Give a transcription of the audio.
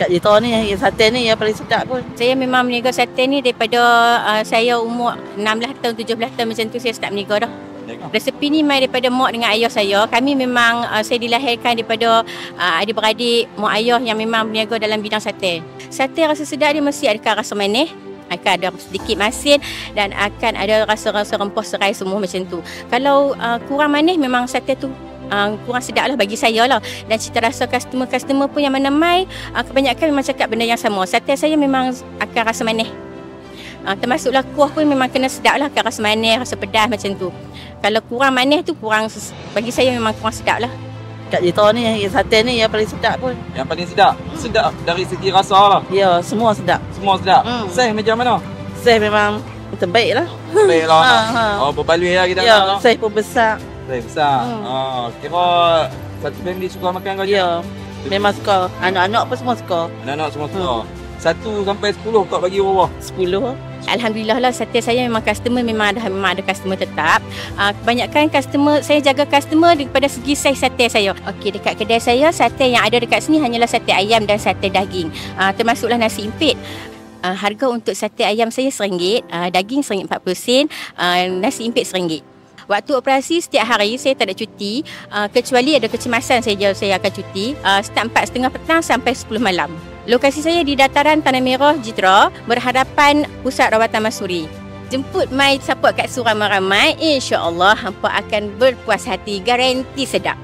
Kat Jito ni, sate ni yang paling sedap pun. Saya memang meniaga sate ni daripada saya umur 16 tahun, 17 tahun macam tu saya start meniaga dah. Resepi ni mai daripada mak dengan ayah saya. Kami memang saya dilahirkan daripada adik-beradik mak ayah yang memang berniaga dalam bidang sate. Sate rasa sedap dia mesti ada rasa manis, akan ada sedikit masin dan akan ada rasa-rasa rempah serai semua macam tu. Kalau kurang manis memang sate tu kurang sedap lah bagi saya lah. Dan cita rasa customer pun yang mana mai kebanyakan memang cakap benda yang sama. Sate saya memang akan rasa manis. Termasuklah kuah pun memang kena sedap lah, akan rasa manis, rasa pedas macam tu. Kalau kurang manis tu bagi saya memang kurang sedap lah. Kat Jito ni, sate ni yang paling sedap pun. Yang paling sedap? Sedap dari segi rasa lah? Ya, semua sedap. Semua sedap? Saiz macam mana? Saiz memang terbaik lah. Terbaik lah. Oh, berbaloi lah kita. Ya, saiz pun besar. Saiz besar. Kira satu family suka makan kau je? Ya, memang suka. Anak-anak pun semua suka. Anak-anak semua suka. 1 sampai 10 kau bagi berapa? 10. Alhamdulillah lah, sate saya memang customer memang ada customer tetap. Kebanyakan customer, saya jaga customer daripada segi saiz sate saya. Okey, dekat kedai saya, sate yang ada dekat sini hanyalah sate ayam dan sate daging. Termasuklah nasi impit. Harga untuk sate ayam saya RM1, daging RM1.40, nasi impit RM1. Waktu operasi setiap hari saya tak ada cuti, kecuali ada kecemasan saya akan cuti. Start 4:30 petang sampai 10 malam. Lokasi saya di dataran Tanah Merah, Jitra, berhadapan Pusat Rawatan Masuri. Jemput mai support kat su ramai-ramai, insya-Allah hampa akan berpuas hati, garanti sedap.